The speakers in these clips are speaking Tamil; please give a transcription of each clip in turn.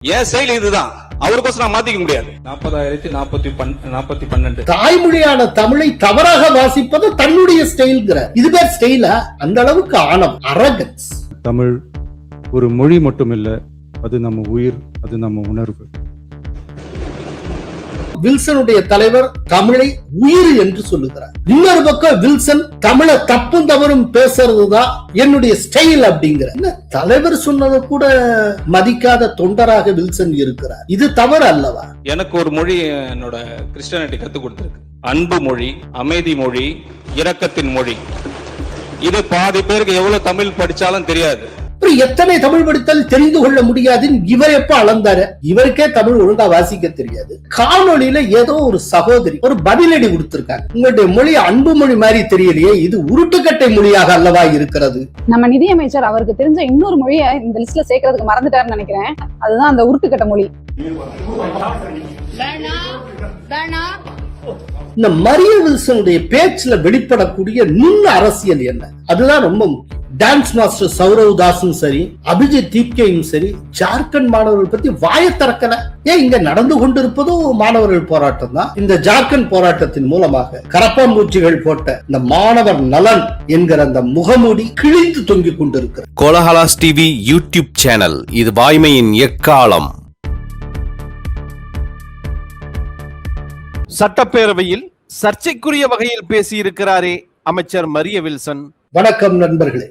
ஏன் செயல் இதுதான், அவருக்கோசம் நான் மாத்திக்க முடியாது. 40,412 தாய்மொழியான தமிழை தவறாக வாசிப்பது தன்னுடைய ஸ்டைல்ங்கிற. இது பேர் ஸ்டைலா? அந்த அளவுக்கு ஆணவம், அரகன்ஸ். தமிழ் ஒரு மொழி மட்டுமில்ல, அது நம்ம உயிர், அது நம்ம உணர்வு. வில்சனுடைய தலைவர் தமிழை உயிர் என்று சொல்லுகிறார். இன்னொரு பக்கம் வில்சன் தமிழை தப்பும் தவறும் பேசுறதுதான் என்னுடைய ஸ்டைல் அப்படிங்கிற. தலைவர் சொன்னது கூட மதிக்காத தொண்டராக வில்சன் இருக்கிறார். இது தவறு அல்லவா? எனக்கு ஒரு மொழி என்னோட கிறிஸ்டியானிட்டி கத்து கொடுத்திருக்கு. அன்பு மொழி, அமைதி மொழி, இரக்கத்தின் மொழி. இது பாதி பேருக்கு எவ்வளவு தமிழ் படிச்சாலும் தெரியாது. எத்தனை தமிழ் படித்தால் தெரிந்து கொள்ள முடியாதுன்னு இவர் எப்ப அளந்தாரு? இவருக்கே தமிழ் ஒழுங்கா வாசிக்க தெரியாது. காணொலியில ஏதோ ஒரு சகோதரி ஒரு பதிலடி கொடுத்திருக்காங்க. உங்களுடைய மொழி அன்பு மொழி மாதிரி தெரியலையே, இது உருட்டுக்கட்டை மொழியாக அல்லவா இருக்கிறது? நம்ம நிதியமைச்சர் அவருக்கு தெரிஞ்ச இன்னொரு மொழியை இந்த லிஸ்ட்ல சேர்க்கறதுக்கு மறந்துட்டாருன்னு நினைக்கிறேன். அதுதான் அந்த உருட்டுக்கட்டை மொழி. இந்த மரிய வில்சனுடைய பேச்சுல வெளிப்படக்கூடிய நுண் அரசியல் என்ன? அதுதான் ரொம்ப முக்கியம். டான்ஸ் மாஸ்டர் சௌரவ் தாஸும் சரி, அபிஜித் தீப்கேயும் சரி, ஜார்க்கண்ட் மாணவர்கள் பத்தி வாய திறக்கல. ஏன் இங்க நடந்து கொண்டிருப்பதும் மாணவர்கள் போராட்டம் தான். இந்த ஜார்க்கண்ட் போராட்டத்தின் மூலமாக கரப்பாம்பூச்சிகள் போட்ட இந்த மாணவர் நலன் என்கிற அந்த முகமூடி கிழிந்து தொங்கிக் கொண்டிருக்கிறது. கோலஹலாஸ் டிவி யூடியூப் சேனல், இது வாய்மையின் எக்காலம். சட்டப்பேரவையில் சர்ச்சைக்குரிய வகையில் பேசியிருக்கிறாரே அமைச்சர் மரிய வில்சன். வணக்கம் நண்பர்களே.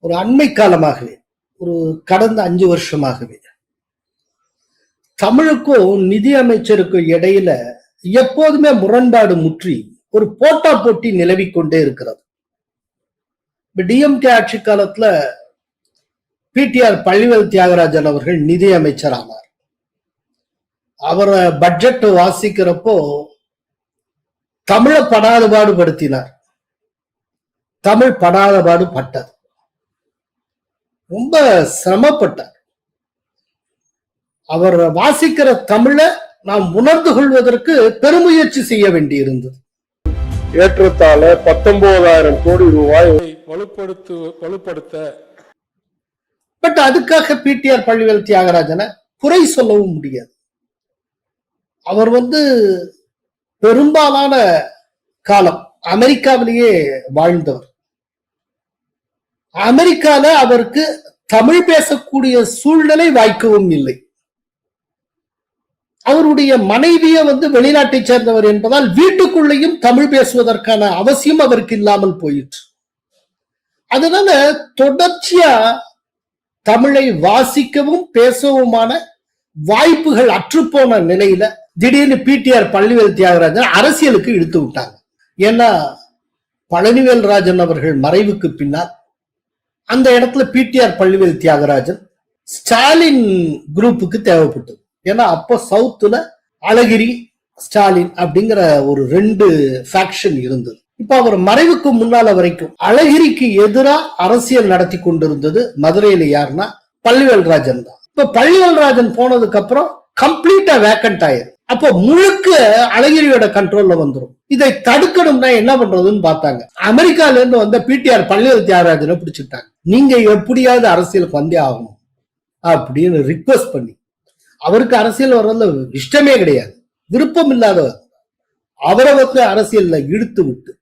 ஒரு அண்மை காலமாகவே, ஒரு கடந்த 5 வருஷமாகவே தமிழுக்கும் நிதி அமைச்சருக்கும் இடையில எப்போதுமே முரண்பாடு முற்றி ஒரு போட்டா போட்டி நிலவிக் கொண்டே இருக்கிறது. டிஎம்கே ஆட்சி காலத்துல பிடிஆர் பழனிவேல் தியாகராஜன் அவர்கள் நிதி அமைச்சர் ஆனார். அவரை பட்ஜெட் வாசிக்கிறப்போ தமிழை படாத பாடுபடுத்தினார். தமிழ் படாத பாடு பட்டது. ரொம்ப சிரமப்பட்டார். அவர் வாசிக்கிற தமிழை நாம் உணர்ந்து கொள்வதற்கு பெருமுயற்சி செய்ய வேண்டி இருந்தது. ஏற்றத்தாழ 19,000 கோடி ரூபாய் வலுப்படுத்த. பட் அதுக்காக பிடிஆர் பழனிவேல் தியாகராஜனை குறை சொல்லவும் முடியாது. அவர் பெரும்பாலான காலம் அமெரிக்காவிலேயே வாழ்ந்தவர். அமெரிக்கால அவருக்கு தமிழ் பேசக்கூடிய சூழ்நிலை வாய்க்கவும் இல்லை. அவருடைய மனைவிய வெளிநாட்டை சேர்ந்தவர் என்பதால் வீட்டுக்குள்ளேயும் தமிழ் பேசுவதற்கான அவசியம் அவருக்கு இல்லாமல் போயிற்று. அதனால தொடர்ச்சியா தமிழை வாசிக்கவும் பேசவுமான வாய்ப்புகள் அற்றுப்போன நிலையில திடீர்னு பிடிஆர் பழனிவேல் தியாகராஜன் அரசியலுக்கு இழுத்து விட்டாங்க. ஏன்னா பழனிவேல் ராஜன் அவர்கள் மறைவுக்கு பின்னால் அந்த இடத்துல பிடிஆர் பழனிவேல் தியாகராஜன் ஸ்டாலின் குரூப்புக்கு தேவைப்பட்டது. ஏன்னா அப்போ சவுத்துல அழகிரி ஸ்டாலின் அப்படிங்கிற ஒரு 2 ஃபேக்ஷன் இருந்தது. இப்ப அவர் மறைவுக்கு முன்னால வரைக்கும் அழகிரிக்கு எதிராக அரசியல் நடத்தி கொண்டிருந்தது மதுரையில யாருன்னா பழனிவேல் ராஜன் தான். இப்ப பழனிவேல் ராஜன் போனதுக்கு அப்புறம் கம்ப்ளீட்டா வேக்கண்ட் ஆயிரும். அப்போ முழுக்க அழகிரியோட கண்ட்ரோல்ல வந்துடும். இதை தடுக்கணும்னா என்ன பண்றதுன்னு பார்த்தாங்க. அமெரிக்கால இருந்து வந்த பிடிஆர் பழனிவேல் தியாகராஜனை பிடிச்சிட்டாங்க. நீங்க எப்படியாவது அரசியலுக்கு வந்தே ஆகணும் அப்படின்னு ரிக்வெஸ்ட் பண்ணி, அவருக்கு அரசியல் வர்றதுல இஷ்டமே கிடையாது, விருப்பம் இல்லாதவர், அவரை அரசியல்ல இழுத்து விட்டு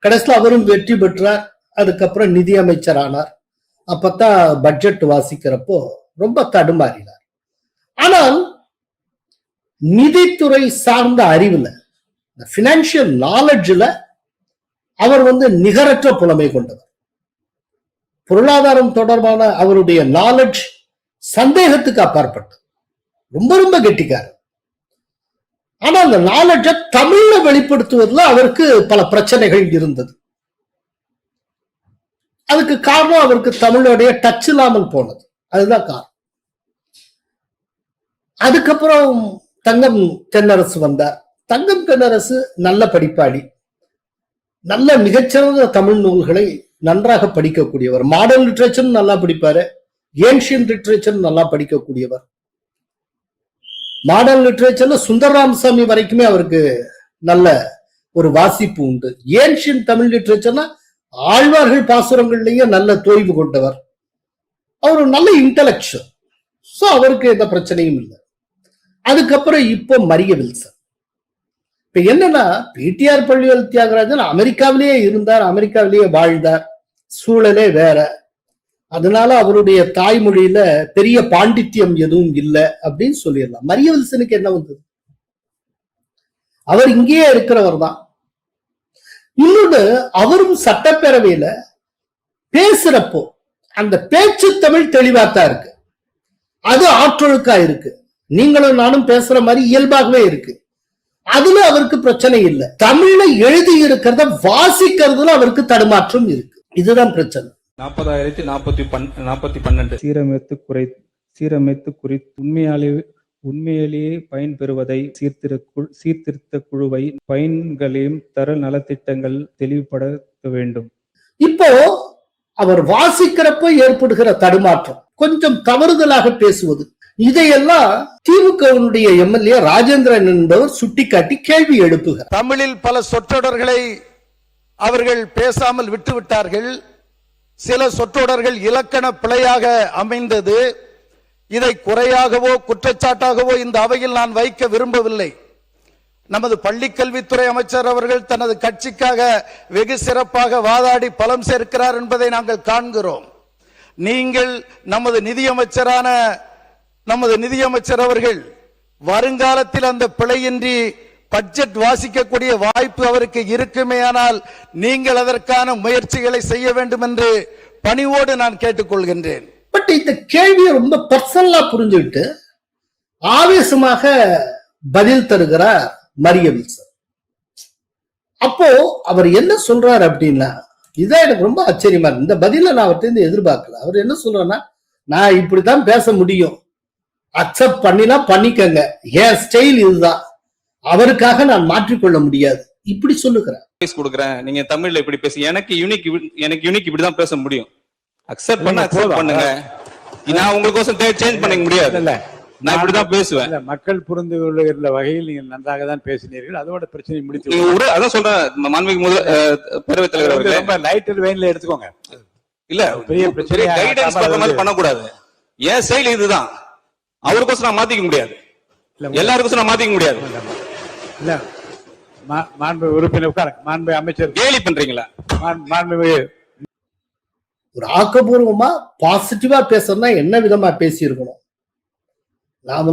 கடைசியில் அவரும் வெற்றி பெற்றார். அதுக்கப்புறம் நிதி அமைச்சர் ஆனார். அப்பதான் பட்ஜெட் வாசிக்கிறப்போ ரொம்ப தடுமாறினார். ஆனால் நிதித்துறை சார்ந்த அறிவுல, பினான்சியல் நாலேஜ்ல அவர் நிகரற்ற புலமை கொண்டவர். பொருளாதாரம் தொடர்பான அவருடைய நாலேஜ் சந்தேகத்துக்கு அப்பாற்பட்டது. ரொம்ப ரொம்ப கெட்டிக்காரர். ஆனா அந்த நாலேஜை தமிழ்ல வெளிப்படுத்துவதில் அவருக்கு பல பிரச்சனைகள் இருந்தது. அதுக்கு காரணம் அவருக்கு தமிழுடைய டச் இல்லாமல் போனது. அதுதான் காரணம். அதுக்கப்புறம் தங்கம் தென்னரசு வந்தார். தங்கம் தென்னரசு நல்ல படிப்பாளி, நல்ல மிகச்சிறந்த தமிழ் நூல்களை நன்றாக படிக்கக்கூடியவர். மாடர்ன் லிட்ரேச்சர் நல்லா படிப்பாரு, ஏன்ஷியன் லிட்ரேச்சர் நல்லா படிக்கக்கூடியவர். மாடர்ன் லிட்ரேச்சர்ல சுந்தர ராமசாமி வரைக்குமே அவருக்கு நல்ல ஒரு வாசிப்பு உண்டு. ஏன்ஷியன் தமிழ் லிட்ரேச்சர்னா ஆழ்வார்கள் பாசுரங்கள்லயே நல்ல தோய்வு கொண்டவர். அவர் நல்ல இன்டலெக்சுவல். சோ அவருக்கு எந்த பிரச்சனையும் இல்லை. அதுக்கப்புறம் இப்போ மரிய வில்சன். இப்ப என்னன்னா, பிடிஆர் பழனிவேல் தியாகராஜன் அமெரிக்காவிலேயே இருந்தார், அமெரிக்காவிலேயே வாழ்ந்தார், சூழலே வேற. அதனால அவருடைய தாய்மொழியில பெரிய பாண்டித்யம் எதுவும் இல்லை அப்படின்னு சொல்லிடலாம். மரிய வில்சனுக்கு என்ன வந்தது? அவர் இங்கேயே இருக்கிறவர் தான். இன்னொன்னு, அவரும் சட்டப்பேரவையில பேசுறப்போ அந்த பேச்சு தமிழ் தெளிவாத்தான் இருக்கு, அது ஆற்றொழுக்கா இருக்கு, நீங்களும் நானும் பேசுற மாதிரி இயல்பாகவே இருக்கு. அதுல அவருக்கு பிரச்சனை இல்லை. தமிழ்ல எழுதி இருக்கிறத வாசிக்கிறதுல அவருக்கு தடுமாற்றம் இருக்கு. இதுதான் பிரச்சனை. 40,412 சீரமைத்து உண்மையிலேயே பயன்பெறுவதை சீர்திருத்த குழுவை பயன்களையும் தர நலத்திட்டங்கள் தெளிவுபடுத்த வேண்டும். இப்போ அவர் வாசிக்கிறப்ப ஏற்படுகிற தடுமாற்றம், கொஞ்சம் தவறுதலாக பேசுவது, இதையெல்லாம் திமுகவினுடைய எம்எல்ஏ ராஜேந்திரன் என்பவர் சுட்டிக்காட்டி கேள்வி எழுப்புகிறார். தமிழில் பல சொற்றொடர்களை அவர்கள் பேசாமல் விட்டுவிட்டார்கள். சில சொற்றொடர்கள் இலக்கண பிழையாக அமைந்தது. இதை குறையாகவோ குற்றச்சாட்டாகவோ இந்த அவையில் நான் வைக்க விரும்பவில்லை. நமது பள்ளிக்கல்வித்துறை அமைச்சர் அவர்கள் தனது கட்சிக்காக வெகு சிறப்பாக வாதாடி பலம் சேர்க்கிறார் என்பதை நாங்கள் காண்கிறோம். நீங்கள் நமது நிதியமைச்சர் அவர்கள் வருங்காலத்தில் அந்த பிழையின்றி பட்ஜெட் வாசிக்கக்கூடிய வாய்ப்பு அவருக்கு இருக்குமேயானால் நீங்கள் அதற்கான முயற்சிகளை செய்ய வேண்டும் என்று பணிவோடு நான் கேட்டுக்கொள்கின்றேன். பட் இந்த கேள்வியை ரொம்ப பர்சனலா புரிஞ்சுக்கிட்டு ஆவேசமாக பதில் தருகிறார் மரிய வில்சன். அப்போ அவர் என்ன சொல்றாரு அப்படின்னா, இதான் எனக்கு ரொம்ப ஆச்சரியமா இருக்கு. இந்த பதில நான் அவர்கிட்ட எதிர்பார்க்கல. அவர் என்ன சொல்றேன்னா, நான் இப்படித்தான் பேச முடியும், அக்செப்ட் பண்ணினா பண்ணிக்கங்க, என் ஸ்டைல் இதுதான், அவருக்காக நான் மாற்றிக்கொள்ள முடியாது, இப்படி சொல்லுகிறேன். கொடுக்குறேன், நீங்க தமிழ்ல இப்படி பேசி, எனக்கு யூனிக் இப்படிதான் பேச முடியும், அக்செப்ட் பண்ணுங்க, நான் உங்களுக்கோசம் சேஞ்ச் பண்ணிக்க முடியாது, நான் இப்படிதான் பேசுவேன். மக்கள் புரிந்து கொள்ளுகிற வகையில் நீங்கள் நன்றாக தான் பேசினீர்கள், அதோட பிரச்சனை முடித்து. அதான் சொல்றேன், மாண்புமிகு பேரவைத் தலைவர் அவர்களே, ரொம்ப லைட்டர் வெயின்ல எடுத்துக்கோங்க. இல்ல பெரிய கைடன்ஸ் பண்ற மாதிரி பண்ணக்கூடாது. ஏன் ஸ்டைல் இதுதான், அவருக்கோசம் நான் மாத்திக்க முடியாது, எல்லாருக்கும் நான் மாத்திக்க முடியாது. இல்ல மாண்பு உறுப்பினர் உட்காருங்க. மாண்பு அமைச்சர் கேலி பண்றீங்களா? மாண்பு ஒரு ஆக்கப்பூர்வமா பாசிட்டிவா பேசணும்னா என்ன விதமா பேசி இருக்கணும். நான்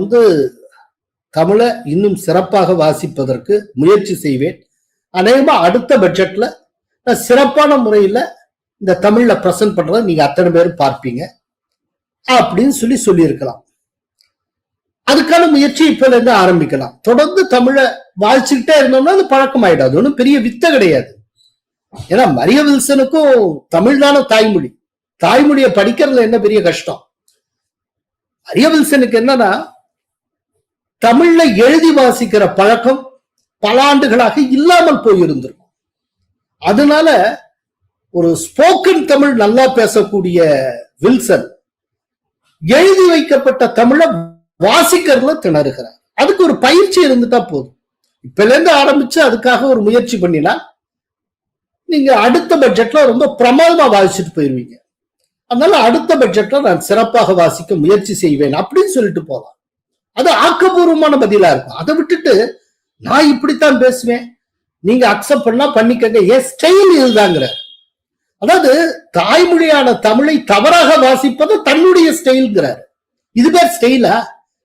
தமிழை இன்னும் சிறப்பாக வாசிப்பதற்கு முயற்சி செய்வேன். அநேகமா அடுத்த பட்ஜெட்ல நான் சிறப்பான முறையில இந்த தமிழ்ல பிரசன்ட் பண்றதை நீங்க அத்தனை பேரும் பார்ப்பீங்க அப்படின்னு சொல்லி இருக்கலாம். அதுக்கான முயற்சி இப்ப இருந்து ஆரம்பிக்கலாம். தொடர்ந்து தமிழை வாசிச்சுக்கிட்டே இருந்தோம்னா அது பழக்கம் ஆயிடாது, ஒன்றும் பெரிய வித்த கிடையாது. ஏன்னா மரிய வில்சனுக்கும் தமிழ் தானே தாய்மொழி, தாய்மொழியை படிக்கிறதுல என்ன பெரிய கஷ்டம். மரிய வில்சனுக்கு என்னன்னா, தமிழ்ல எழுதி வாசிக்கிற பழக்கம் பல ஆண்டுகளாக இல்லாமல் போயிருந்திருக்கும். அதனால ஒரு ஸ்போக்கன் தமிழ் நல்லா பேசக்கூடிய வில்சன் எழுதி வைக்கப்பட்ட தமிழை வாசிக்கிறதுல திணறுகிறார். அதுக்கு ஒரு பயிற்சி இருந்துட்டா போதும். இப்பல இருந்து ஆரம்பிச்சு அதுக்காக ஒரு முயற்சி பண்ணினா நீங்க அடுத்த பட்ஜெட்ல ரொம்ப பிரமாதமா வாசிச்சுட்டு போயிருவீங்க. அதனால அடுத்த பட்ஜெட்ல நான் சிறப்பாக வாசிக்க முயற்சி செய்வேன் அப்படின்னு சொல்லிட்டு போலாம். அது ஆக்கப்பூர்வமான பதிலா இருக்கும். அதை விட்டுட்டு நான் இப்படித்தான் பேசுவேன், நீங்க அக்செப்ட் பண்ணா பண்ணிக்கங்க, என் ஸ்டைல் இதுதாங்கிற. அதாவது தாய்மொழியான தமிழை தவறாக வாசிப்பது தன்னுடைய ஸ்டைல்ங்கிறார். இது பேர் ஸ்டைலா?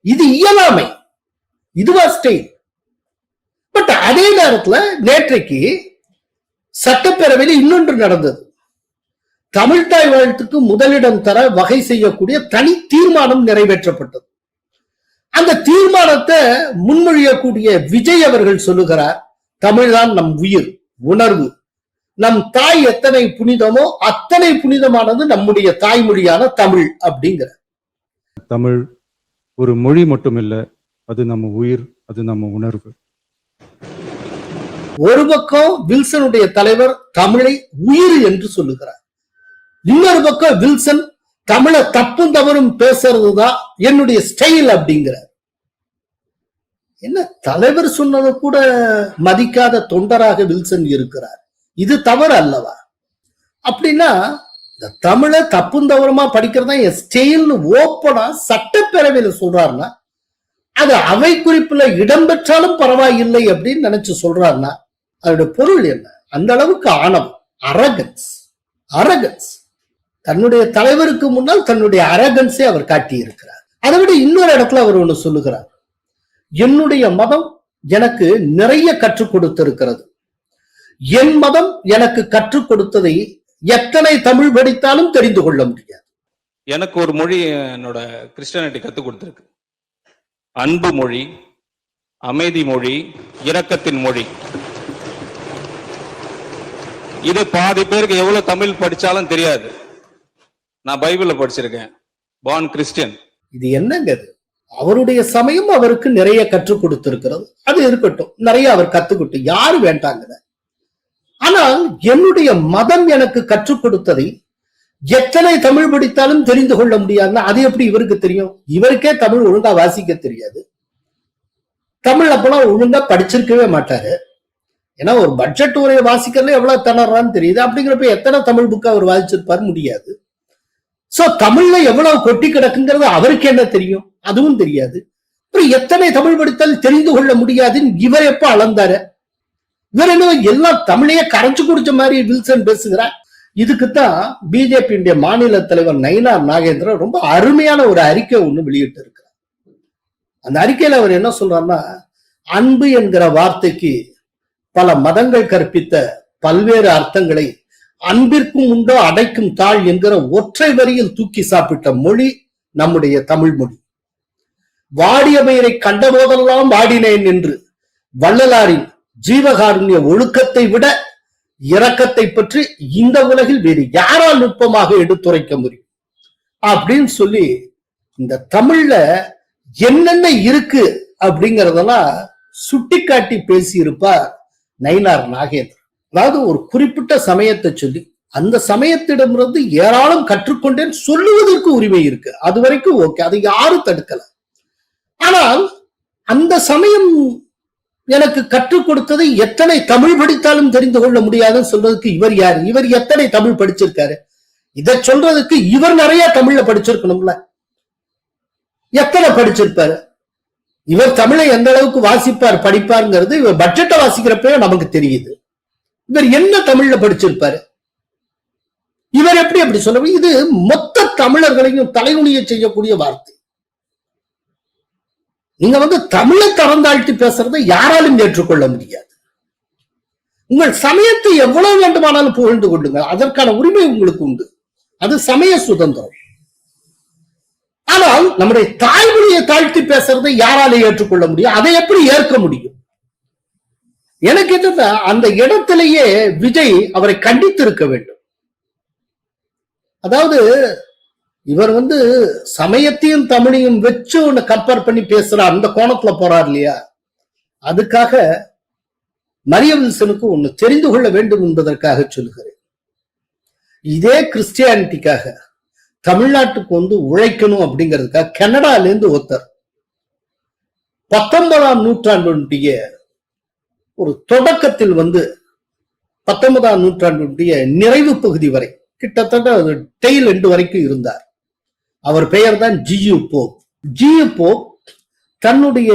இது இயலாமை, இதுவா ஸ்டைல்? பட் அதே நேரத்துல நேற்றைக்கு சட்டப்பேரவையில் இன்னொன்று நடந்தது. தமிழ்தாய் வாழ்த்துக்கு முதலிடம் தர வகை செய்யக்கூடிய தனி தீர்மானம் நிறைவேற்றப்பட்டது. அந்த தீர்மானத்தை முன்மொழியக்கூடிய விஜய் அவர்கள் சொல்லுகிறார், தமிழ்தான் நம் உயிர், உணர்வு, நம் தாய் எத்தனை புனிதமோ அத்தனை புனிதமானது நம்முடைய தாய்மொழியான தமிழ் அப்படிங்கிற. தமிழ் ஒரு மொழி மட்டுமில்ல, அது நம்ம உயிர், அது நம்ம உணர்வு. ஒரு பக்கம் வில்சனுடைய தலைவர் தமிழை உயிர் என்று சொல்லுகிறார், இன்னொரு பக்கம் வில்சன் தமிழை தப்பும் தவறும் பேசுறதுதான் என்னுடைய ஸ்டைல் அப்படிங்கிறார். என்ன தலைவர் சொன்னதை கூட மதிக்காத தொண்டராக வில்சன் இருக்கிறார், இது தவறு அல்லவா? அப்படின்னா இந்த தமிழை தப்பும் தவறுமா படிக்கிறதா என் ஸ்டைல்னு ஓப்பனா சட்டப்பேரவையில சொல்றாருன்னா அது அவை குறிப்புல இடம்பெற்றாலும் பரவாயில்லை அப்படின்னு நினைச்சு சொல்றாருன்னா அதோட பொருள் என்ன? அந்த அளவுக்கு ஆணவம், அரகன்ஸ். தன்னுடைய தலைவருக்கு முன்னால் தன்னுடைய அரகன்ஸை அவர் காட்டி இருக்கிறார். அதை விட இன்னொரு இடத்துல அவர் ஒண்ணு சொல்லுகிறார், என்னுடைய மதம் எனக்கு நிறைய கற்றுக் கொடுத்திருக்கிறது. என் மதம் எனக்கு கற்றுக் கொடுத்ததை எத்தனை தமிழ் படித்தாலும் தெரிந்து கொள்ள முடியாது. எனக்கு ஒரு மொழி என்னோட கிறிஸ்டியானிட்டி கத்துக் கொடுத்திருக்கு. அன்பு மொழி, அமைதி மொழி, இரக்கத்தின் மொழி. இது பாதி பேருக்கு எவ்வளவு தமிழ் படிச்சாலும் தெரியாது. நான் பைபிள்ல படிச்சிருக்கேன், பார்ன் கிறிஸ்டியன். இது என்னங்க? அவருடைய சமயம் அவருக்கு நிறைய கற்றுக் கொடுத்திருக்கிறது, அது இருக்கட்டும், நிறைய அவர் கத்துக்கிட்டு யாரு வேண்டாங்க. ஆனால் என்னுடைய மதம் எனக்கு கற்றுக் கொடுத்ததை எத்தனை தமிழ் படித்தாலும் தெரிந்து கொள்ள முடியாதுன்னா அது எப்படி இவருக்கு தெரியும்? இவருக்கே தமிழ் ஒழுங்கா வாசிக்க தெரியாது, தமிழ் அப்பெல்லாம் ஒழுங்கா படிச்சிருக்கவே மாட்டாரு. ஏன்னா ஒரு பட்ஜெட் உரையை வாசிக்கிறதுல எவ்வளவு திணறான்னு தெரியுது. அப்படிங்கிறப்ப எத்தனை தமிழ் புக்கு அவர் வாசிச்சிருப்பாரு? முடியாது. சோ தமிழ்ல எவ்வளவு கொட்டி கிடக்குங்கிறது அவருக்கு என்ன தெரியும்? அதுவும் தெரியாது. அப்புறம் எத்தனை தமிழ் படித்தால் தெரிந்து கொள்ள முடியாதுன்னு இவர் எப்ப அளந்தாரு? இவர் என்ன எல்லாம் தமிழையே கரைச்சு குடிச்ச மாதிரி வில்சன் பேசுகிறார். இதுக்குத்தான் பிஜேபி மாநில தலைவர் நயினார் நாகேந்திரன் ரொம்ப அருமையான ஒரு அறிக்கை ஒண்ணு வெளியிட்டு இருக்கிறார். அந்த அறிக்கையில அவர் என்ன சொல்றாருன்னா, அன்பு என்கிற வார்த்தைக்கு பல மதங்கள் கற்பித்த பல்வேறு அர்த்தங்களை அன்பிற்கும் உண்டோ அடைக்கும் தாழ் என்கிற ஒற்றை வரியில் தூக்கி சாப்பிட்ட மொழி நம்முடைய தமிழ் மொழி. வாடிய பெயரை கண்ட போதெல்லாம் வாடினேன் என்று வள்ளலாரின் ஜீவகாருண்ய ஒழுக்கத்தை விட இரக்கத்தை பற்றி இந்த உலகில் வேறு யாரால் நுட்பமாக எடுத்துரைக்க முடியும் அப்படின்னு சொல்லி இந்த தமிழ்ல என்னென்ன இருக்கு அப்படிங்கறதெல்லாம் சுட்டிக்காட்டி பேசி இருப்பார் நயினார் நாகேந்திரன். அதாவது ஒரு குறிப்பிட்ட சமயத்தை சொல்லி அந்த சமயத்திடமிருந்து ஏராளம் கற்றுக்கொண்டேன் சொல்லுவதற்கு உரிமை இருக்கு, அது வரைக்கும் ஓகே, அதை யாரும் தடுக்கல. ஆனால் அந்த சமயம் எனக்கு கற்றுக் கொடுத்ததை எத்தனை தமிழ் படித்தாலும் தெரிந்து கொள்ள முடியாதுன்னு சொல்றதுக்கு இவர் யாரு? இவர் எத்தனை தமிழ் படிச்சிருக்காரு? இதை சொல்றதுக்கு இவர் நிறைய தமிழ்ல படிச்சிருக்கணும்ல. எத்தனை படிச்சிருப்பாரு? இவர் தமிழை எந்த அளவுக்கு வாசிப்பார் படிப்பாருங்கிறது இவர் பட்ஜெட்டை வாசிக்கிறப்ப நமக்கு தெரியுது. இவர் என்ன தமிழ்ல படிச்சிருப்பாரு? இவர் எப்படி அப்படி சொல்ல? இது மொத்த தமிழர்களையும் தலைகுனிய செய்யக்கூடிய வார்த்தை. நீங்க தமிழை தரந்தாழ்த்தி பேசுறதை யாராலும் ஏற்றுக்கொள்ள முடியாது. உங்கள் சமயத்தை எவ்வளவு வேண்டுமானாலும் புகழ்ந்து கொள்ளுங்கள், அதற்கான உரிமை உங்களுக்கு உண்டு, அது சமய சுதந்திரம். ஆனால் நம்முடைய தாய்மொழியை தாழ்த்தி பேசுறதை யாராலும் ஏற்றுக்கொள்ள முடியும்? அதை எப்படி ஏற்க முடியும்? எனக்கு என்னன்னா அந்த இடத்திலேயே விஜய் அவரை கண்டித்திருக்க வேண்டும். அதாவது இவர் சமயத்தையும் தமிழையும் வச்சு ஒண்ணு கம்பேர் பண்ணி பேசுற அந்த கோணத்துல போறார் இல்லையா? அதுக்காக மரிய வில்சனுக்கு ஒண்ணு தெரிந்து கொள்ள வேண்டும் என்பதற்காக சொல்லுகிறேன். இதே கிறிஸ்டியானிட்டிக்காக தமிழ்நாட்டுக்கு உழைக்கணும் அப்படிங்கிறதுக்காக கனடால இருந்து ஒருத்தர் 19ஆம் நூற்றாண்டுடைய ஒரு தொடக்கத்தில் 19ஆம் நூற்றாண்டுடைய நிறைவு பகுதி வரை கிட்டத்தட்ட டெய்ல் எண்டு வரைக்கும் இருந்தார். அவர் பெயர் தான் ஜியு போப். ஜியு போப் தன்னுடைய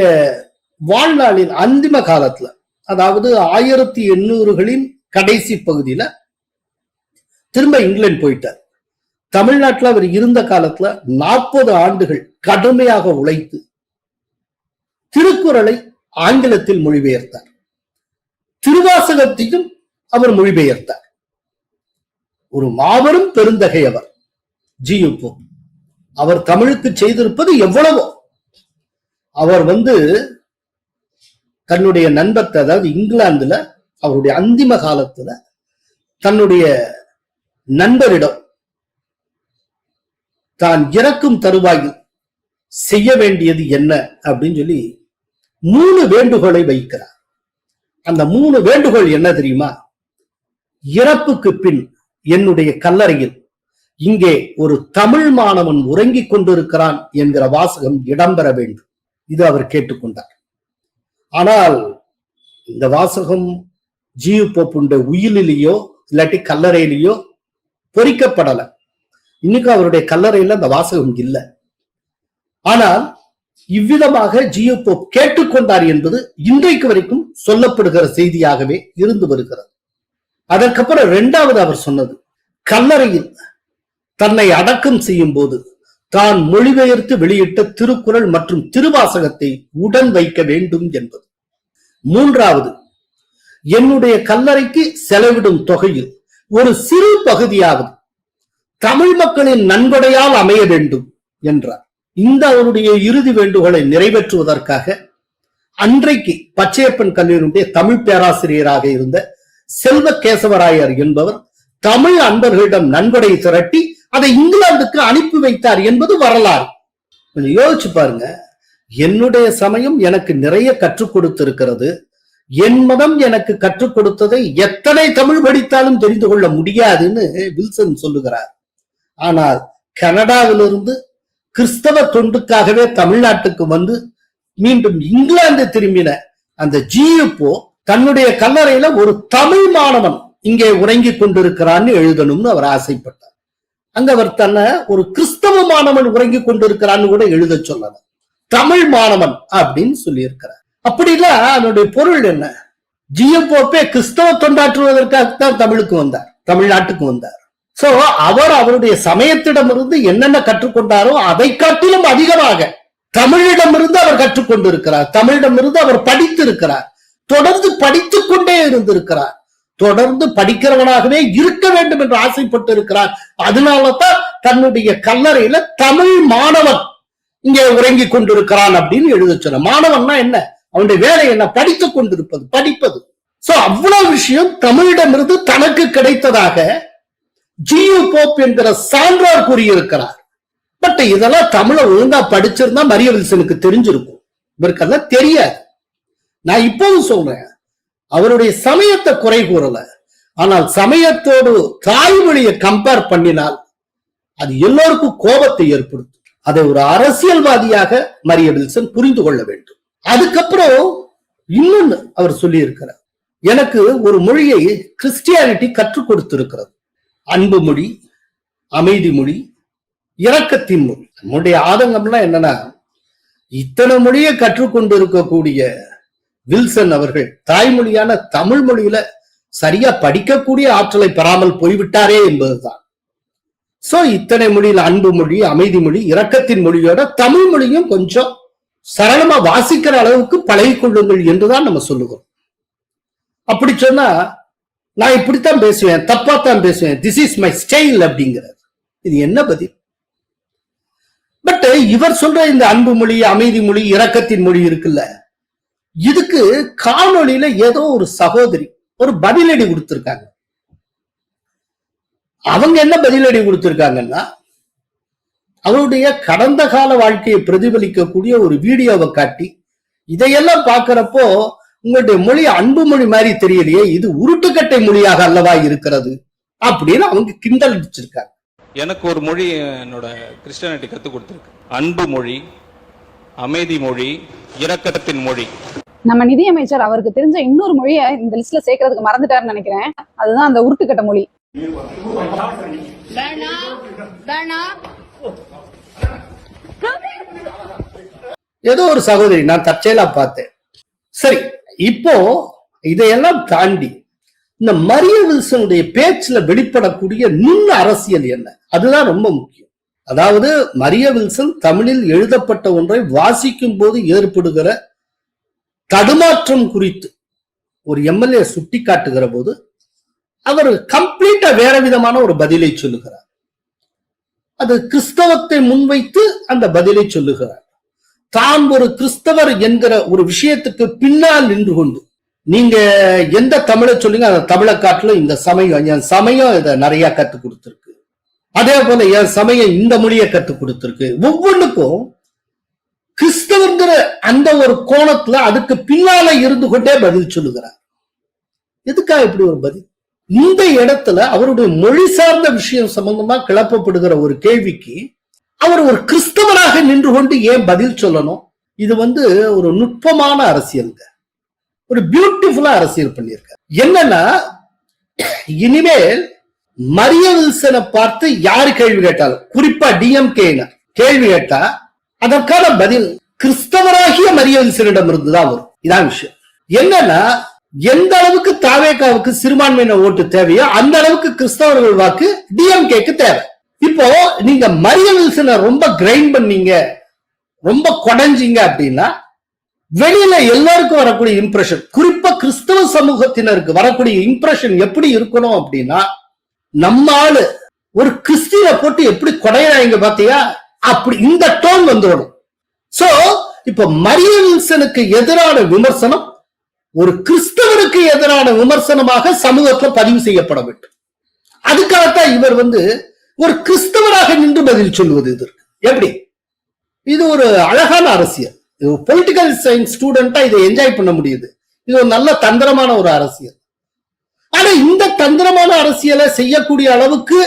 வாழ்நாளின் அந்திம காலத்துல, அதாவது 1800களின் கடைசி பகுதியில திரும்ப இங்கிலாந்து போயிட்டார். தமிழ்நாட்டில் அவர் இருந்த காலத்துல 40 ஆண்டுகள் கடுமையாக உழைத்து திருக்குறளை ஆங்கிலத்தில் மொழிபெயர்த்தார். திருவாசகத்தையும் அவர் மொழிபெயர்த்தார். ஒரு மாபெரும் பெருந்தகை அவர் ஜியு போப். அவர் தமிழுக்கு செய்திருப்பது எவ்வளவோ. அவர் தன்னுடைய நண்பத்தை, அதாவது இங்கிலாந்துல அவருடைய அந்திம காலத்துல தன்னுடைய நண்பரிடம் தான் இறக்கும் தருவாயில் செய்ய வேண்டியது என்ன அப்படின்னு சொல்லி 3 வேண்டுகோளை வைக்கிறார். அந்த 3 வேண்டுகோள் என்ன தெரியுமா? இறப்புக்கு பின் என்னுடைய கல்லறையில் இங்கே ஒரு தமிழ் மாணவன் உறங்கிக் கொண்டிருக்கிறான் என்கிற வாசகம் இடம்பெற வேண்டும். இது அவர் கேட்டுக்கொண்டார். ஆனால் இந்த வாசகம் ஜியு போப்புடைய உயிலிலேயோ இல்லாட்டி கல்லறையிலேயோ பொறிக்கப்படல. இன்னைக்கு அவருடைய கல்லறையில அந்த வாசகம் இல்லை. ஆனால் இவ்விதமாக ஜியு போப் கேட்டுக்கொண்டார் என்பது இன்றைக்கு வரைக்கும் சொல்லப்படுகிற செய்தியாகவே இருந்து வருகிறது. அதற்கப்புறம் இரண்டாவது அவர் சொன்னது, கல்லறையில் தன்னை அடக்கம் செய்யும் போது தான் மொழிபெயர்த்து வெளியிட்ட திருக்குறள் மற்றும் திருவாசகத்தை உடன் வைக்க வேண்டும் என்பது. மூன்றாவது, என்னுடைய கல்லறைக்கு செலவிடும் தொகையில் ஒரு சிறு பகுதியாவது தமிழ் மக்களின் நன்கொடையால் அமைய வேண்டும் என்றார். இந்த அவருடைய இறுதி வேண்டுகோளை நிறைவேற்றுவதற்காக அன்றைக்கு பச்சையப்பன் கல்லூரியுடைய தமிழ் பேராசிரியராக இருந்த செல்வ கேசவராயர் என்பவர் தமிழ் அன்பர்களிடம் நன்கொடை திரட்டி அதை இங்கிலாந்துக்கு அனுப்பி வைத்தார் என்பது வரலாறு. கொஞ்சம் யோசிச்சு பாருங்க. என்னுடைய சமயம் எனக்கு நிறைய கற்றுக் கொடுத்திருக்கிறது. என் மதம் எனக்கு கற்றுக் கொடுத்ததை எத்தனை தமிழ் படித்தாலும் தெரிந்து கொள்ள முடியாதுன்னு வில்சன் சொல்லுகிறார். ஆனால் கனடாவிலிருந்து கிறிஸ்தவ தொண்டுக்காகவே தமிழ்நாட்டுக்கு வந்து மீண்டும் இங்கிலாந்து திரும்பின அந்த ஜியு போப் தன்னுடைய கல்லறையில ஒரு தமிழ் மாணவன் இங்கே உறங்கிக் கொண்டிருக்கிறான்னு எழுதணும்னு அவர் ஆசைப்பட்டார். அங்க அவர் தன்னை ஒரு கிறிஸ்தவ மாணவன் உறங்கிக் கொண்டிருக்கிறான்னு கூட எழுத சொல்லல, தமிழ் மாணவன் அப்படின்னு சொல்லி இருக்கிறார். அப்படிலாம் அதனுடைய பொருள் என்ன? ஜியு போப்பே கிறிஸ்தவ தொண்டாற்றுவதற்காகத்தான் தமிழுக்கு வந்தார், தமிழ்நாட்டுக்கு வந்தார். சோ அவர் அவருடைய சமயத்திடமிருந்து என்னென்ன கற்றுக்கொண்டாரோ அதை காட்டிலும் அதிகமாக தமிழிடமிருந்து அவர் கற்றுக்கொண்டிருக்கிறார், தமிழிடமிருந்து அவர் படித்திருக்கிறார், தொடர்ந்து படித்துக் கொண்டே இருந்திருக்கிறார், தொடர்ந்து படிக்கிறவனாகவே இருக்க வேண்டும் என்று ஆசைப்பட்டு இருக்கிறார். அதனாலதான் தன்னுடைய கல்லறையில தமிழ் மாணவன் இங்கே உறங்கிக் கொண்டிருக்கிறான் அப்படின்னு எழுத சொன்ன. மாணவன்னா என்ன? அவனுடைய வேலை என்ன? படித்துக் கொண்டிருப்பது, படிப்பது. சோ அவ்வளவு விஷயம் தமிழிடமிருந்து தனக்கு கிடைத்ததாக ஜியு போப் என்கிற சான்றோர் கூறியிருக்கிறார். பட் இதெல்லாம் தமிழை ஒழுங்கா படிச்சிருந்தா மரிய வில்சனுக்கு தெரிஞ்சிருக்கும். இவருக்கெல்லாம் தெரியாது. நான் இப்போதும் சொல்றேன், அவருடைய சமயத்தை குறை கூறல, ஆனால் சமயத்தோடு தாய்மொழியை கம்பேர் பண்ணினால் அது எல்லோருக்கும் கோபத்தை ஏற்படுத்தும். அதை ஒரு அரசியல்வாதியாக மரிய வில்சன் புரிந்து கொள்ள வேண்டும். அதுக்கப்புறம் இன்னொன்னு அவர் சொல்லி இருக்கிறார், எனக்கு ஒரு மொழியை கிறிஸ்டியானிட்டி கற்றுக் கொடுத்திருக்கிறது. அன்பு மொழி, அமைதி மொழி, இரக்கத்தின் மொழி. நம்முடைய ஆதங்கம்லாம் என்னன்னா, இத்தனை மொழியை கற்றுக்கொண்டு இருக்கக்கூடிய வில்சன் அவர்கள் தாய்மொழியான தமிழ் மொழியில சரியா படிக்கக்கூடிய ஆற்றலை பெறாமல் போய்விட்டாரே என்பதுதான். சோ இத்தனை மொழியில அன்பு மொழி, அமைதி மொழி, இரக்கத்தின் மொழியோட தமிழ் மொழியும் கொஞ்சம் சரளமா வாசிக்கிற அளவுக்கு பழகி கொள்ளுங்கள் என்றுதான் நம்ம சொல்லுகிறோம். அப்படி சொன்னா நான் இப்படித்தான் பேசுவேன், தப்பாத்தான் பேசுவேன், திஸ் இஸ் மை ஸ்டைல் அப்படிங்கிறது. இது என்ன பதில்? பட் இவர் சொல்ற இந்த அன்பு மொழி, அமைதி மொழி, இரக்கத்தின் மொழி இருக்குல்ல, இதுக்கு காணொளியில ஏதோ ஒரு சகோதரி ஒரு பதிலடி கொடுத்திருக்காங்க. அவங்க என்ன பதிலடி கொடுத்திருக்காங்கன்னா, அவருடைய கடந்த கால வாழ்க்கையை பிரதிபலிக்கக்கூடிய ஒரு வீடியோவை காட்டி, இதையெல்லாம் பாக்குறப்போ உங்களுடைய மொழி அன்பு மொழி மாதிரி தெரியலையே, இது உருட்டுக்கட்டை மொழியாக அல்லவா இருக்கிறது அப்படின்னு அவங்க கிண்டல் அடிச்சிருக்காங்க. எனக்கு ஒரு மொழி என்னோட கிறிஸ்டியானிட்டி கற்றுக் கொடுத்துருக்கு. அன்பு மொழி, அமைதி மொழி, இரக்கத்தின் மொழி. நம்ம நிதியமைச்சர் அவருக்கு தெரிஞ்ச இன்னொரு மொழியை இந்த லிஸ்ட்ல சேர்க்கறதுக்கு மறந்துட்டாருன்னு நினைக்கிறேன். அதுதான் அந்த உருட்டுக்கட்ட மொழி. ஏதோ ஒரு சகோதரி நான் தற்செயலா பார்த்தேன். சரி, இப்போ இதையெல்லாம் தாண்டி இந்த மரிய வில்சனுடைய பேச்சுல வெளிப்படக்கூடிய நுண் அரசியல் என்ன, அதுதான் ரொம்ப முக்கியம். அதாவது மரிய வில்சன் தமிழில் எழுதப்பட்ட ஒன்றை வாசிக்கும் போது ஏற்படுகிற தடுமாற்றம் குறித்து ஒரு எம்எல்ஏ சுட்டி காட்டுகிற போது அவர் கம்ப்ளீட்டா வேற விதமான ஒரு பதிலை சொல்லுகிறார். அது கிறிஸ்தவத்தை முன்வைத்து அந்த பதிலை சொல்லுகிறார். தான் ஒரு கிறிஸ்தவர் என்கிற ஒரு விஷயத்துக்கு பின்னால் நின்று கொண்டு, நீங்க எந்த தமிழை சொல்லுங்க, அந்த தமிழை காட்டிலும் இந்த சமயம், என் சமயம் இதை நிறைய கற்றுக் கொடுத்திருக்கு, அதே போல என் சமயம் இந்த மொழியை கற்றுக் கொடுத்திருக்கு. ஒவ்வொன்றுக்கும் கிறிஸ்தவங்கிற அந்த ஒரு கோணத்துல அதுக்கு பின்னால இருந்து கொண்டே பதில் சொல்லுகிறார். எதுக்காக இப்படி ஒரு பதில்? இந்த இடத்துல அவருடைய மொழி சார்ந்த விஷயம் சம்பந்தமா கிளப்பப்படுகிற ஒரு கேள்விக்கு அவர் ஒரு கிறிஸ்தவராக நின்று கொண்டு ஏன் பதில் சொல்லணும்? இது ஒரு நுட்பமான அரசியலுங்க, ஒரு பியூட்டிஃபுல்லா அரசியல் பண்ணியிருக்காரு. என்னன்னா, இனிமேல் மரிய வில்சனை பார்த்து யாரு கேள்வி கேட்டாலும், குறிப்பா டிஎம்கே கேள்வி கேட்டா அதற்கான பதில் கிறிஸ்தவராகிய மரிய வில்சனிடம் இருந்துதான் வரும். இதான் விஷயம். என்னன்னா, எந்த அளவுக்கு தாவேகாவுக்கு சிறுபான்மையின ஓட்டு தேவையோ அந்த அளவுக்கு கிறிஸ்தவர்கள் வாக்கு டிஎம்கேக்கு தேவை. இப்போ நீங்க மரிய வில்சனை ரொம்ப கிரைண்ட் பண்ணீங்க, ரொம்ப கொடைஞ்சிங்க அப்படின்னா வெளியில எல்லாருக்கும் வரக்கூடிய இம்ப்ரெஷன், குறிப்பா கிறிஸ்தவ சமூகத்தினருக்கு வரக்கூடிய இம்ப்ரெஷன் எப்படி இருக்கணும் அப்படின்னா, நம்ம ஆளு ஒரு கிறிஸ்டியனை போட்டு எப்படி கொடையிறாங்க பாத்தியா, அப்படி இந்த டோன் வந்துடும். சோ இப்ப மரிய வில்சனுக்கு எதிரான விமர்சனம் ஒரு கிறிஸ்தவனுக்கு எதிரான விமர்சனமாக சமூகத்துல பதிவு செய்யப்பட வேண்டும். அதுக்காகத்தான் இவர் ஒரு கிறிஸ்தவராக நின்று பதில் சொல்லுவது. இதற்கு எப்படி? இது ஒரு அழகான அரசியல். பொலிட்டிக்கல் சயின்ஸ் ஸ்டூடெண்டா இதை என்ஜாய் பண்ண முடியுது. இது ஒரு நல்ல தந்திரமான ஒரு அரசியல். ஆனா இந்த தந்திரமான அரசியலை செய்யக்கூடிய அளவுக்கு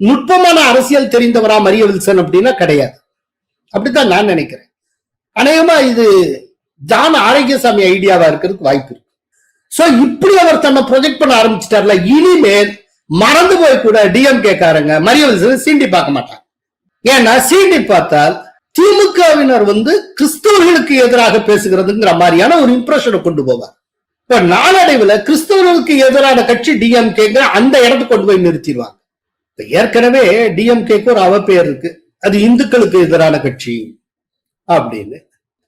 நுட்பமான அரசியல் தெரிந்தவரா மரிய வில்சன் அப்படின்னா கிடையாது. அப்படித்தான் நான் நினைக்கிறேன். அநேகமா இது ஜான் ஆரோக்கியசாமி ஐடியாவா இருக்கிறதுக்கு வாய்ப்பு இருக்கு. சோ இப்படி அவர் தன்னை ப்ரொஜெக்ட் பண்ண ஆரம்பிச்சிட்டார்ல, இனிமேல் மறந்து போய் கூட டிஎம்கே காரங்க மரிய வில்சன் சீண்டி பார்க்க மாட்டாங்க. ஏன்னா சீண்டி பார்த்தால் திமுகவினர் கிறிஸ்தவர்களுக்கு எதிராக பேசுகிறதுங்கிற மாதிரியான ஒரு இம்ப்ரெஷனை கொண்டு போவார். இப்ப நாளடைவில் கிறிஸ்தவர்களுக்கு எதிரான கட்சி டிஎம்கேங்கிற அந்த இடத்துக்கு கொண்டு போய் நிறுத்திடுவாங்க. ஏற்கனவே டிஎம்கேக்கு ஒரு அவப்பெயர் இருக்கு, அது இந்துக்களுக்கு எதிரான கட்சி அப்படின்னு.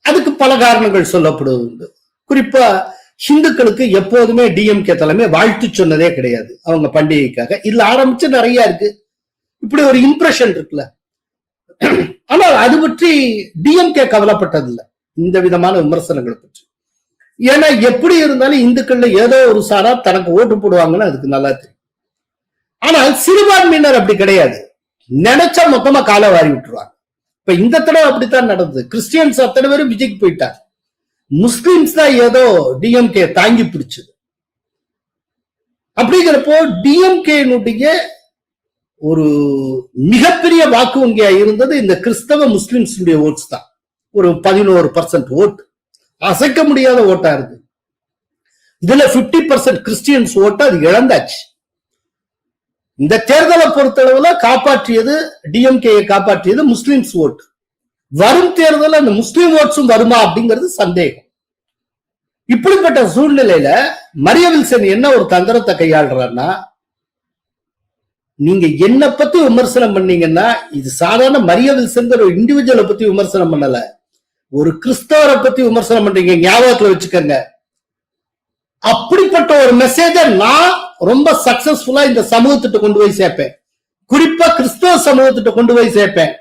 அதுக்கு பல காரணங்கள் சொல்லப்படுவது. குறிப்பா ஹிந்துக்களுக்கு எப்போதுமே டிஎம்கே தலைமை வாழ்த்து சொன்னதே கிடையாது அவங்க பண்டிகைக்காக. இதுல ஆரம்பிச்சு நிறைய இருக்கு. இப்படி ஒரு இம்ப்ரெஷன் இருக்குல்ல. ஆனால் அது பற்றி டிஎம்கே கவலைப்பட்டதில்லை, இந்த விதமான விமர்சனங்களை பற்றி. ஏன்னா எப்படி இருந்தாலும் இந்துக்கள்ல ஏதோ ஒரு சாரா தனக்கு ஓட்டு போடுவாங்கன்னு அதுக்கு நல்லா தெரியும். ஆனால் சிறுபான்மையினர் அப்படி கிடையாது, நினைச்சா மொத்தமா காலை வாரி விட்டுருவாங்க. இப்ப இந்த தடவை அப்படித்தான் நடந்தது. கிறிஸ்டியன்ஸ் அத்தனை பேரும் விஜய்க்கு போயிட்டார், முஸ்லிம்ஸ் தான் ஏதோ டிஎம்கே தாங்கி பிடிச்சது. அப்படிங்கிறப்போ டிஎம்கேனுடைய ஒரு மிகப்பெரிய வாக்கு வங்கியா இருந்தது இந்த கிறிஸ்தவ முஸ்லிம்ஸ் ஓட்ஸ் தான். ஒரு 11% ஓட்டு, அசைக்க முடியாத ஓட்டா இருக்கு. இதுல 50% கிறிஸ்டியன்ஸ் ஓட்டு அது இழந்தாச்சு. இந்த தேர்தலை பொறுத்தளவுல காப்பாற்றியது டிஎம்கே, காப்பாற்றியது முஸ்லிம்ஸ் ஓட்டு. வரும் தேர்தல் அந்த முஸ்லிம் ஓட்ஸும் வருமா அப்படிங்கிறது சந்தேகம். இப்படிப்பட்ட சூழ்நிலையில மரிய வில்சன் என்ன ஒரு தந்திரத்தை கையாளுறாருன்னா, நீங்க என்ன பத்தி விமர்சனம் பண்ணீங்கன்னா, இது சாதாரண மரிய வில்சன் ஒரு இண்டிவிஜுவலை பத்தி விமர்சனம் பண்ணல, ஒரு கிறிஸ்தவரை பத்தி விமர்சனம் பண்றீங்க, ஞாபகத்துல வச்சுக்கோங்க. அப்படிப்பட்ட ஒரு மெசேஜ நான் ரொம்ப சக்சஸ்ஃபுல்லா இந்த சமூகத்திட்ட கொண்டு போய் சேர்ப்பேன், குறிப்பா கிறிஸ்தவ சமூகத்திட்ட கொண்டு போய் சேர்ப்பேன்.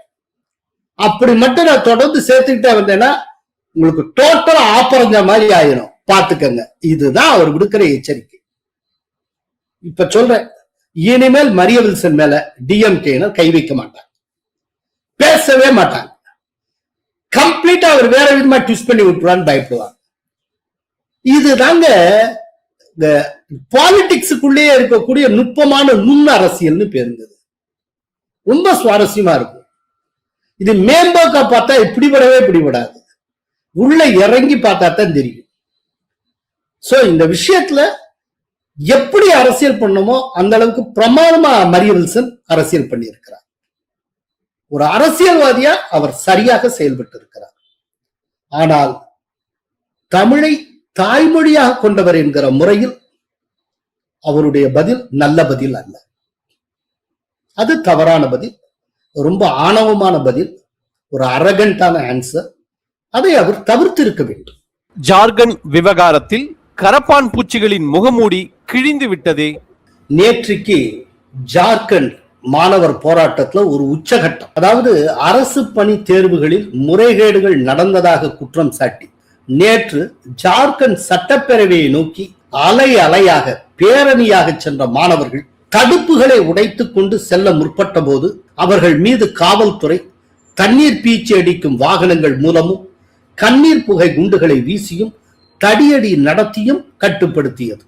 அப்படி மட்டும் நான் தொடர்ந்து சேர்த்துக்கிட்டே வந்தேன்னா உங்களுக்கு டோட்டலா ஆப்பரஞ்ச மாதிரி ஆயிரும், பாத்துக்கங்க. இதுதான் அவர் விடுக்கிற எச்சரிக்கை. இப்ப சொல்றேன், இனிமேல் மரிய வில்சன் மேல டிஎம்கே கை வைக்க மாட்டாங்க, பேசவே மாட்டாங்க. கம்ப்ளீட்டா அவர் வேற விதமா ட்விஸ்ட் பண்ணி விட்டுருவான்னு பயப்படுவாங்க. இதுதாங்க பாலிடிக்ஸுக்குள்ளேயே இருக்கக்கூடிய நுட்பமான நுண் அரசியல்னு பேருந்தது. ரொம்ப சுவாரஸ்யமா இருக்கும். இது மேம்போக்கா பார்த்தா இப்படிப்படவே பிடிபடாது, உள்ள இறங்கி பார்த்தா தான் தெரியும். சோ இந்த விஷயத்துல எப்படி அரசியல் பண்ணணுமோ அந்த அளவுக்கு பிரமாணமா மரிய வில்சன் அரசியல் பண்ணி இருக்கிறார். ஒரு அரசியல்வாதியா அவர் சரியாக செயல்பட்டு இருக்கிறார். ஆனால் தமிழை தாய்மொழியாக கொண்டவர் என்கிற முறையில் அவருடைய பதில் நல்ல பதில் அல்ல. அது தவறான பதில், ரொம்ப ஆணவமான பதில், ஒரு அரகண்டான ஆன்சர். அதை அவர் தவிர்த்து இருக்க வேண்டும். ஜார்க்கண்ட் விவகாரத்தில் கரப்பான் பூச்சிகளின் முகமூடி கிழிந்து விட்டதே. நேற்றுக்கு ஜார்க்கண்ட் மாணவர் போராட்டத்துல ஒரு உச்சகட்டம், அதாவது அரசு பணி தேர்வுகளில் முறைகேடுகள் நடந்ததாக குற்றம் சாட்டி நேற்று ஜார்க்கண்ட் சட்டப்பேரவையை நோக்கி அலை அலையாக பேரணியாக சென்ற மாணவர்கள் தடுப்புகளை உடைத்துக் கொண்டு செல்ல முற்பட்ட போது அவர்கள் மீது காவல்துறை தண்ணீர் பீச்சி அடிக்கும் வாகனங்கள் மூலமும் கண்ணீர் புகை குண்டுகளை வீசியும் தடியடி நடத்தியும் கட்டுப்படுத்தியது.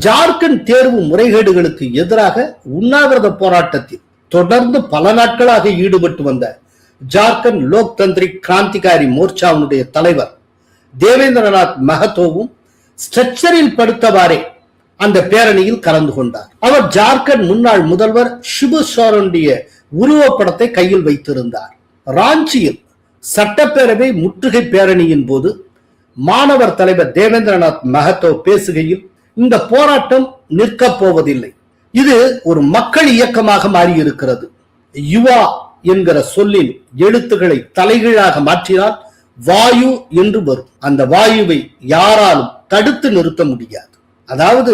ஜார்க்கண்ட் தேர்வு முறைகேடுகளுக்கு எதிராக உண்ணாவிரத போராட்டத்தில் தொடர்ந்து பல நாட்களாக ஈடுபட்டு வந்த ஜார்க்கண்ட் லோக் தந்திரிக் கிராந்திகாரி மோர்ச்சாவுடைய தலைவர் தேவேந்திரநாத் மஹத்தோவும் ஸ்ட்ரெச்சரில் படுத்தவாறே அந்த பேரணியில் கலந்து கொண்டார். அவர் ஜார்க்கண்ட் முன்னாள் முதல்வர் சிபு சோரனுடைய உருவப்படத்தை கையில் வைத்திருந்தார். ராஞ்சியில் சட்டப்பேரவை முற்றுகை பேரணியின் போது மாணவர் தலைவர் தேவேந்திரநாத் மஹத்தோ பேசுகையில், இந்த போராட்டம் நிற்கப் போவதில்லை, இது ஒரு மக்கள் இயக்கமாக மாறியிருக்கிறது. யுவா என்கிற சொல்லின் எழுத்துக்களை தலைகீழாக மாற்றினால் வாயு என்று வரும். அந்த வாயுவை யாராலும் தடுத்து நிறுத்த முடியாது. அதாவது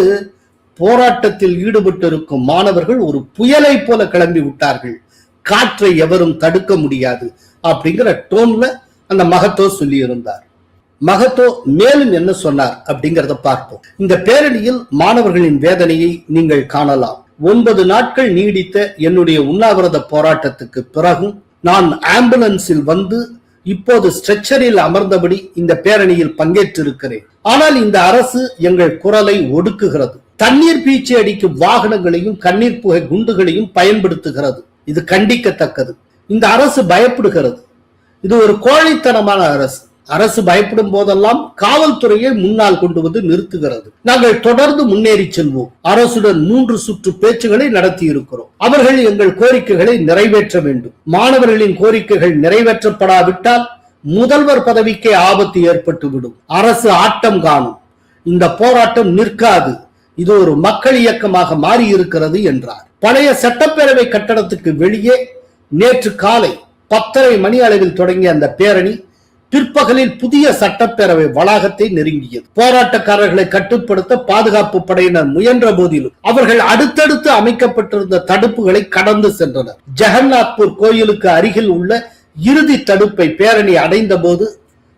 போராட்டத்தில் ஈடுபட்டிருக்கும் மாணவர்கள் ஒரு புயலை போல கிளம்பி விட்டார்கள், காற்றை எவரும் தடுக்க முடியாது அப்படிங்கிற டோன்ல அந்த மஹத்தோ சொல்லி இருந்தார். மஹத்தோ மேலும் என்ன சொன்னார் அப்படிங்கறத பார்ப்போம். இந்த பேரணியில் மாணவர்களின் வேதனையை நீங்கள் காணலாம். 9 நாட்கள் நீடித்த என்னுடைய உண்ணாவிரத போராட்டத்துக்கு பிறகும் நான் ஆம்புலன்ஸில் வந்து இப்போது ஸ்ட்ரெச்சரில் அமர்ந்தபடி இந்த பேரணியில் பங்கேற்றிருக்கிறேன். ஆனால் இந்த அரசு எங்கள் குரலை ஒடுக்குகிறது. தண்ணீர் பீச்சி அடிக்கும் வாகனங்களையும் கண்ணீர் புகை குண்டுகளையும் பயன்படுத்துகிறது. இது கண்டிக்கத்தக்கது. இந்த அரசு பயப்படுகிறது. இது ஒரு கோழைத்தனமான அரசு. அரசு பயப்படும் போதெல்லாம் காவல்துறையை முன்னால் கொண்டு வந்து நிறுத்துகிறது. நாங்கள் தொடர்ந்து முன்னேறி செல்வோம். அரசுடன் 3 சுற்று பேச்சுகளை நடத்தி இருக்கிறோம். அவர்கள் எங்கள் கோரிக்கைகளை நிறைவேற்ற வேண்டும். மாணவர்களின் கோரிக்கைகள் நிறைவேற்றப்படாவிட்டால் முதல்வர் பதவிக்கே ஆபத்து ஏற்பட்டுவிடும். அரசு ஆட்டம் காணும். இந்த போராட்டம் நிற்காது. இது ஒரு மக்கள் இயக்கமாக மாறி இருக்கிறது என்றார். பழைய சட்டப்பேரவை கட்டடத்துக்கு வெளியே நேற்று காலை 10:30 மணி அளவில் தொடங்கிய அந்த பேரணி பிற்பகலில் புதிய சட்டப்பேரவை வளாகத்தை நெருங்கியது. போராட்டக்காரர்களை கட்டுப்படுத்த பாதுகாப்பு படையினர் முயன்ற போதிலும் அவர்கள் அடுத்தடுத்து அமைக்கப்பட்டிருந்த தடுப்புகளை கடந்து சென்றனர். ஜெகநாத்பூர் கோயிலுக்கு அருகில் உள்ள இறுதி தடுப்பை பேரணி அடைந்த போது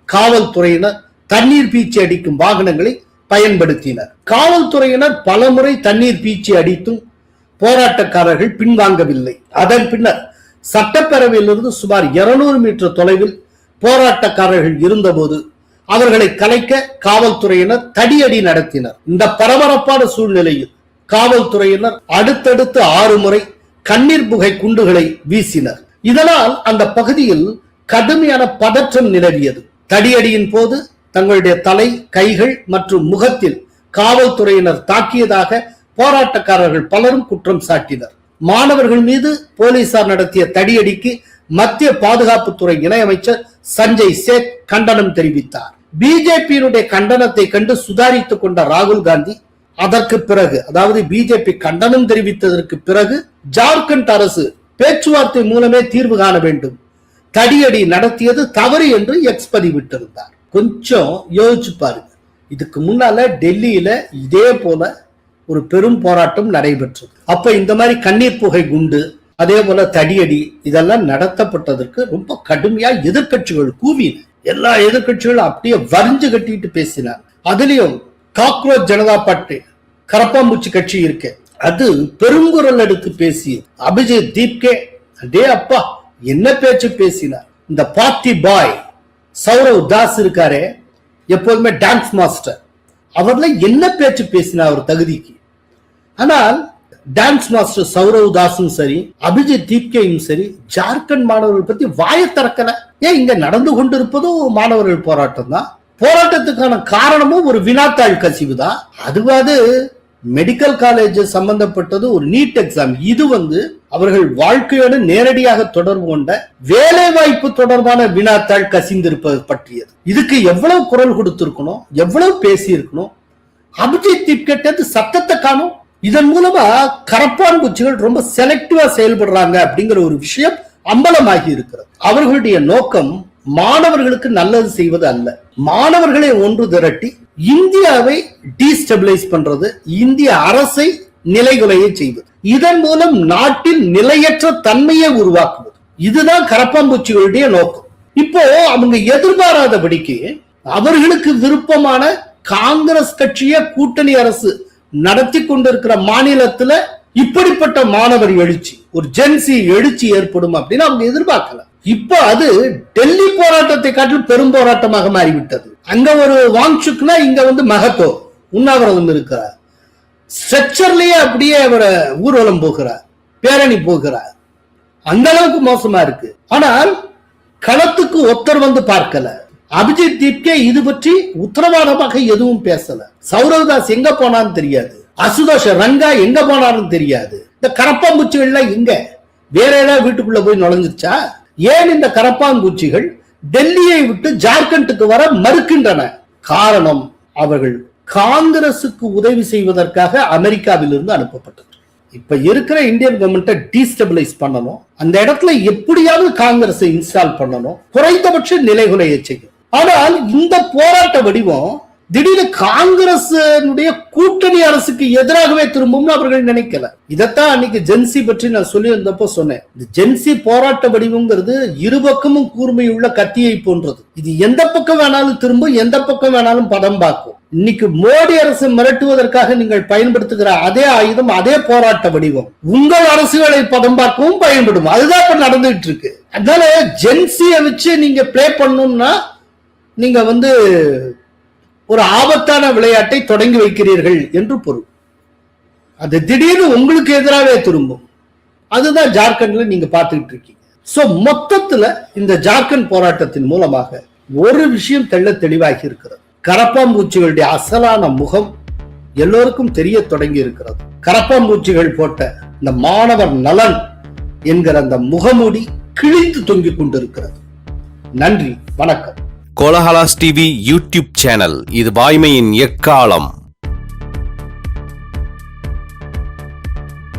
காவல்துறையினர் தண்ணீர் பீச்சி அடிக்கும் வாகனங்களை பயன்படுத்தினர். காவல்துறையினர் பலமுறை தண்ணீர் பீச்சி அடித்தும் போராட்டக்காரர்கள் பின்வாங்கவில்லை. அதன் பின்னர் சட்டப்பேரவையிலிருந்து சுமார் 200 மீட்டர் தொலைவில் போராட்டக்காரர்கள் இருந்தபோது அவர்களை கலைக்க காவல்துறையினர் தடியடி நடத்தினர். இந்த பரபரப்பான சூழ்நிலையில் காவல்துறையினர் அடுத்தடுத்து 6 முறை கண்ணீர் புகை குண்டுகளை வீசினர். இதனால் அந்த பகுதியில் கடுமையான பதற்றம் நிலவியது. தடியடியின் போது தங்களுடைய தலை, கைகள் மற்றும் முகத்தில் காவல்துறையினர் தாக்கியதாக போராட்டக்காரர்கள் பலரும் குற்றம் சாட்டினர். மாணவர்கள் மீது போலீசார் நடத்திய தடியடிக்கு மத்திய பாதுகாப்புத்துறை இணையமைச்சர் சஞ்சய் சேத் கண்டனம் தெரிவித்தார். பிஜேபியினுடைய கண்டனத்தை கண்டு சுதாரித்துக் கொண்ட ராகுல் காந்தி அதற்கு பிறகு, அதாவது பிஜேபி கண்டனம் தெரிவித்ததற்கு பிறகு, ஜார்க்கண்ட் அரசு பேச்சுவார்த்தை மூலமே தீர்வு காண வேண்டும், தடியடி நடத்தியது தவறு என்று எக்ஸ் பதிவிட்டிருந்தார். கொஞ்சம் யோசிச்சு பாருங்க. இதுக்கு முன்னால டெல்லியில இதே போல ஒரு பெரும் போராட்டம் நடைபெற்றது. அப்ப இந்த மாதிரி கண்ணீர் புகை குண்டு, அதே போல தடியடி இதெல்லாம் நடத்தப்பட்டதற்கு ரொம்ப கடுமையா எதிர்கட்சிகள் கூவின. எல்லா எதிர்கட்சிகளும் அப்படியே வரிஞ்சு கட்டிட்டு பேசினார். அதுலயும் காக்ரோச் ஜனதா பார்ட்டி, கரப்பாம்பூச்சி கட்சி இருக்கு, அது பெருங்குரல் எடுத்து பேசி அபிஜித் தீப்கே அடே அப்பா என்ன பேச்சு பேசினார். இந்த பார்ட்டி பாய் சௌரவ் தாஸ் இருக்காரே, எப்போதுமே டான்ஸ் மாஸ்டர், அவர்ல என்ன பேச்சு பேசினார் அவர் தகுதிக்கு. ஆனால் டான்ஸ் மாஸ்டர் சௌரவ் தாஸும் சரி, அபிஜித் தீப்கேயும் சரி, ஜார்க்கண்ட் மாணவர்கள் பத்தி வாயை திறக்கல. ஏன் இங்க நடந்து கொண்டிருப்பதும் மாணவர்கள் போராட்டம் தான். போராட்டத்துக்கான காரணமும் ஒரு வினாத்தாள் கசிவு தான். அதுவாது மெடிக்கல் காலேஜ் சம்பந்தப்பட்டது ஒரு நீட் எக்ஸாம். இது அவர்கள் வாழ்க்கையோடு நேரடியாக தொடர்பு கொண்ட வேலை வாய்ப்பு தொடர்பான வினாத்தாள் கசிந்திருப்பது பற்றியது. இதுக்கு எவ்வளவு குரல் கொடுத்திருக்கணும், எவ்வளவு பேசி இருக்கணும். அபிஜித் தீப்கே சத்தத்தை காணும். இதன் மூலமா கரப்பான் பூச்சிகள் ரொம்ப செலக்டிவா செயல்படுறாங்க அப்படிங்கிற ஒரு விஷயம் அம்பலமாகி இருக்கிறது. அவர்களுடைய நோக்கம் மாணவர்களுக்கு நல்லது செய்வது அல்ல, மாணவர்களை ஒன்று திரட்டி இந்தியாவை டீஸ்டபிளைஸ் பண்றது, இந்திய அரசை நிலைகுலைய செய்வது, இதன் மூலம் நாட்டில் நிலையற்ற தன்மையை உருவாக்குவது. இதுதான் கரப்பாம்பூச்சிகளுடைய நோக்கம். இப்போ அவங்க எதிர்பாராதபடிக்கு அவர்களுக்கு விருப்பமான காங்கிரஸ் கட்சிய கூட்டணி அரசு நடத்தி கொண்டிருக்கிற மாநிலத்துல இப்படிப்பட்ட மாணவர் எழுச்சி, ஒரு ஜென்சி எழுச்சி ஏற்படும் அப்படின்னு அவங்க எதிர்பார்க்கல. இப்ப அது டெல்லி போராட்டத்தை காட்டிலும் பெரும் போராட்டமாக மாறிவிட்டது. அங்க ஒரு வாங்சுக்னா இங்க மஹத்தோ உண்ணாவிரதம் இருக்கிறார். ஸ்ட்ரெச்சர்லயே அப்படியே அவரை ஊர்வலம் போகிறார், பேரணி போகிறார். அந்த அளவுக்கு மோசமா இருக்கு. ஆனால் களத்துக்கு ஒருத்தர் வந்து பார்க்கல. அபிஜித் தீப்கே இது பற்றி உத்தரவாதமாக எதுவும் பேசல. சௌரவ்தாஸ் எங்க போனான்னு தெரியாது. அசுதோஷ் ரங்கா எங்க போனாருன்னு தெரியாது. இந்த கரப்பாம்பூச்சிகள்லாம் எங்க? வேற ஏதாவது வீட்டுக்குள்ள போய் நுழைஞ்சிருச்சா? ஏன் இந்த கரப்பாம்பூச்சிகள் டெல்லியை விட்டு ஜார்க்கண்டுக்கு வர மறுக்கின்றன? காரணம், அவர்கள் காங்கிரசுக்கு உதவி செய்வதற்காக அமெரிக்காவிலிருந்து அனுப்பப்பட்டது. இப்ப இருக்கிற இந்தியன் கவர்மெண்ட்டை டீஸ்டபிளைஸ் பண்ணணும். அந்த இடத்துல எப்படியாவது காங்கிரஸை இன்ஸ்டால் பண்ணணும். குறைந்தபட்ச நிலைகுலைய செய்யும். ஆனால் இந்த போராட்ட வடிவம் திடீர்னு காங்கிரஸ் கூட்டணி அரசுக்கு எதிராகவே திரும்பும்னு அவர்கள் நினைக்கல. இதத்தான் அன்னைக்கு ஜென்சி பற்றி நான் சொல்லி இருந்தப்போ சொன்னேன். இந்த ஜென்சி போராட்ட வடிவங்கிறது இருபக்கமும் கூர்மையுள்ள கத்தியை போன்றது. இது எந்த பக்கம் வேணாலும் திரும்பும், எந்த பக்கம் வேணாலும் பதம் பார்க்கும். இன்னைக்கு மோடி அரசு மிரட்டுவதற்காக நீங்கள் பயன்படுத்துகிற அதே ஆயுதம், அதே போராட்ட வடிவம் உங்கள் அரசுகளை பதம் பார்க்கவும் பயன்படும். அதுதான் இப்ப நடந்துட்டு இருக்கு. அதனால ஜென்சியை வச்சு நீங்க பிளே பண்ணணும்னா நீங்க ஒரு ஆபத்தான விளையாட்டை தொடங்கி வைக்கிறீர்கள் என்று பொருள். அது திடீர்னு உங்களுக்கு எதிராகவே திரும்பும். அதுதான் ஜார்க்கண்ட்ல நீங்க பார்த்துக்கிட்டு இருக்கீங்க. சோ மொத்தத்துல இந்த ஜார்க்கண்ட் போராட்டத்தின் மூலமாக ஒரு விஷயம் தெளிவாகி இருக்கிறது. கரப்பாம்பூச்சிகளுடைய அசலான முகம் எல்லோருக்கும் தெரிய தொடங்கி இருக்கிறது. கரப்பாம்பூச்சிகள் போட்ட இந்த மாணவர் நலன் என்கிற அந்த முகமூடி கிழித்து தொங்கிக் கொண்டிருக்கிறது. நன்றி, வணக்கம். கோலஹலாஸ் டிவி யூடியூப் சேனல், இது வாய்மையின் எக்காலம்.